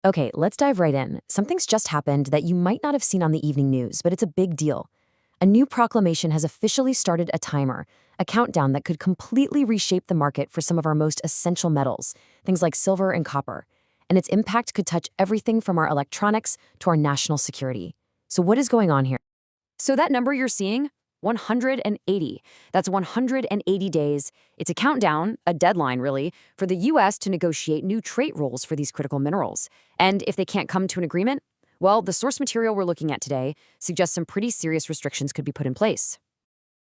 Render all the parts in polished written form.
Okay, let's dive right in. Something's just happened that you might not have seen on the evening news, but it's a big deal. A new proclamation has officially started a timer, a countdown that could completely reshape the market for some of our most essential metals, things like silver and copper. And its impact could touch everything from our electronics to our national security. So what is going on here? So that number you're seeing, 180. That's 180 days. It's a countdown, a deadline really, for the US to negotiate new trade rules for these critical minerals. And if they can't come to an agreement, well, the source material we're looking at today suggests some pretty serious restrictions could be put in place.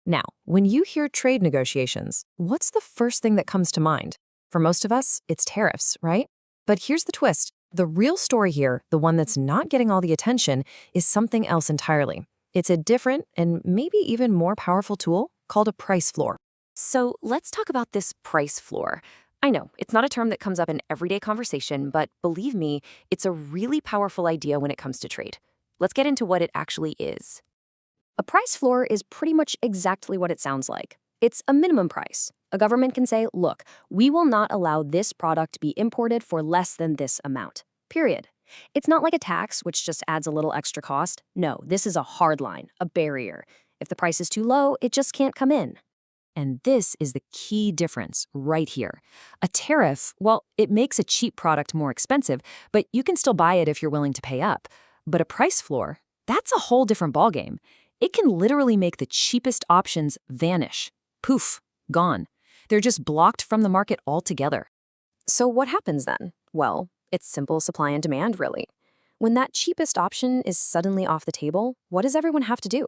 Now, when you hear trade negotiations, what's the first thing that comes to mind? For most of us, it's tariffs, right? But here's the twist. The real story here, the one that's not getting all the attention, is something else entirely. It's a different and maybe even more powerful tool called a price floor. So let's talk about this price floor. I know, it's not a term that comes up in everyday conversation, but believe me, it's a really powerful idea when it comes to trade. Let's get into what it actually is. A price floor is pretty much exactly what it sounds like. It's a minimum price. A government can say, look, we will not allow this product to be imported for less than this amount, period. It's not like a tax, which just adds a little extra cost. No, this is a hard line, a barrier. If the price is too low, it just can't come in. And this is the key difference right here. A tariff, well, it makes a cheap product more expensive, but you can still buy it if you're willing to pay up. But a price floor, that's a whole different ballgame. It can literally make the cheapest options vanish. Poof, gone. They're just blocked from the market altogether. So what happens then? Well, it's simple supply and demand, really. When that cheapest option is suddenly off the table, what does everyone have to do?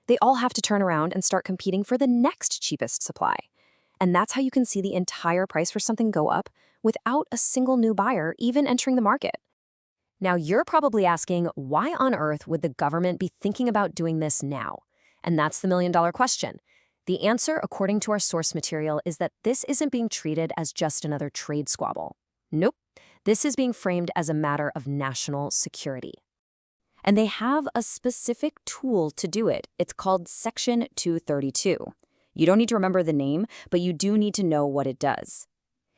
They all have to turn around and start competing for the next cheapest supply. And that's how you can see the entire price for something go up without a single new buyer even entering the market. Now, you're probably asking, why on earth would the government be thinking about doing this now? And that's the million-dollar question. The answer, according to our source material, is that this isn't being treated as just another trade squabble. Nope. This is being framed as a matter of national security. And they have a specific tool to do it. It's called Section 232. You don't need to remember the name, but you do need to know what it does.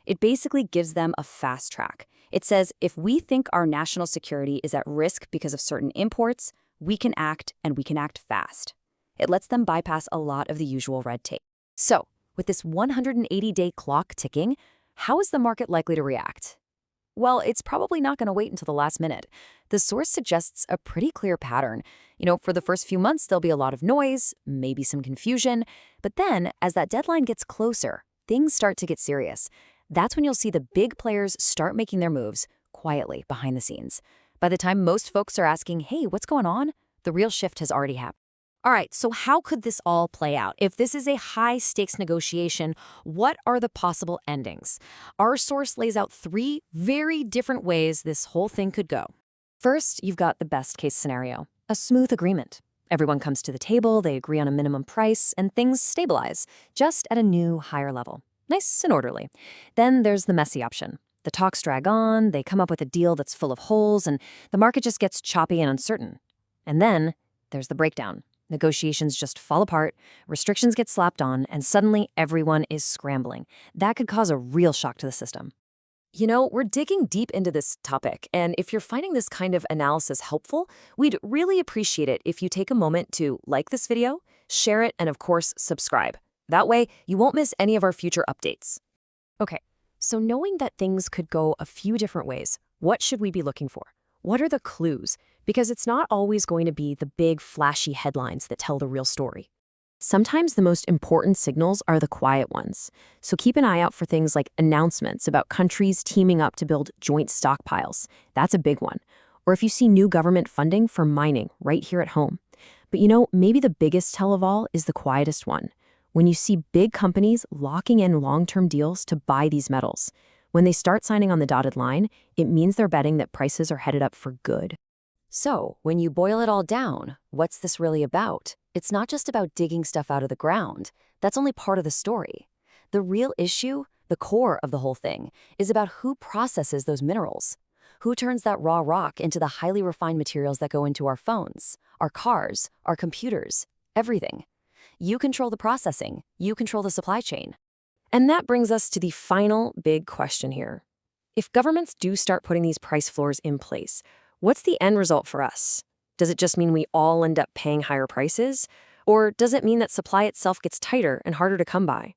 It basically gives them a fast track. It says, if we think our national security is at risk because of certain imports, we can act, and we can act fast. It lets them bypass a lot of the usual red tape. So, with this 180-day clock ticking, how is the market likely to react? Well, it's probably not going to wait until the last minute. The source suggests a pretty clear pattern. For the first few months, there'll be a lot of noise, maybe some confusion. But then, as that deadline gets closer, things start to get serious. That's when you'll see the big players start making their moves quietly behind the scenes. By the time most folks are asking, hey, what's going on? The real shift has already happened. All right, so how could this all play out? If this is a high-stakes negotiation, what are the possible endings? Our source lays out 3 very different ways this whole thing could go. First, you've got the best-case scenario, a smooth agreement. Everyone comes to the table, they agree on a minimum price, and things stabilize, just at a new, higher level. Nice and orderly. Then there's the messy option. The talks drag on, they come up with a deal that's full of holes, and the market just gets choppy and uncertain. And then there's the breakdown. Negotiations just fall apart, restrictions get slapped on, and suddenly everyone is scrambling. That could cause a real shock to the system. We're digging deep into this topic, and if you're finding this kind of analysis helpful, we'd really appreciate it if you take a moment to like this video, share it, and of course, subscribe. That way, you won't miss any of our future updates. Okay, so knowing that things could go a few different ways, what should we be looking for? What are the clues? Because it's not always going to be the big, flashy headlines that tell the real story. Sometimes the most important signals are the quiet ones. So keep an eye out for things like announcements about countries teaming up to build joint stockpiles. That's a big one. Or if you see new government funding for mining right here at home. But maybe the biggest tell of all is the quietest one. When you see big companies locking in long-term deals to buy these metals. When they start signing on the dotted line, it means they're betting that prices are headed up for good. So, when you boil it all down, what's this really about? It's not just about digging stuff out of the ground. That's only part of the story. The real issue, the core of the whole thing, is about who processes those minerals. Who turns that raw rock into the highly refined materials that go into our phones, our cars, our computers, everything. You control the processing. You control the supply chain. And that brings us to the final big question here. If governments do start putting these price floors in place, what's the end result for us? Does it just mean we all end up paying higher prices? Or does it mean that supply itself gets tighter and harder to come by?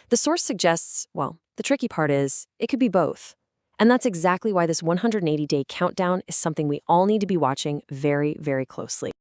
The source suggests, well, the tricky part is, it could be both. And that's exactly why this 180-day countdown is something we all need to be watching very, very closely.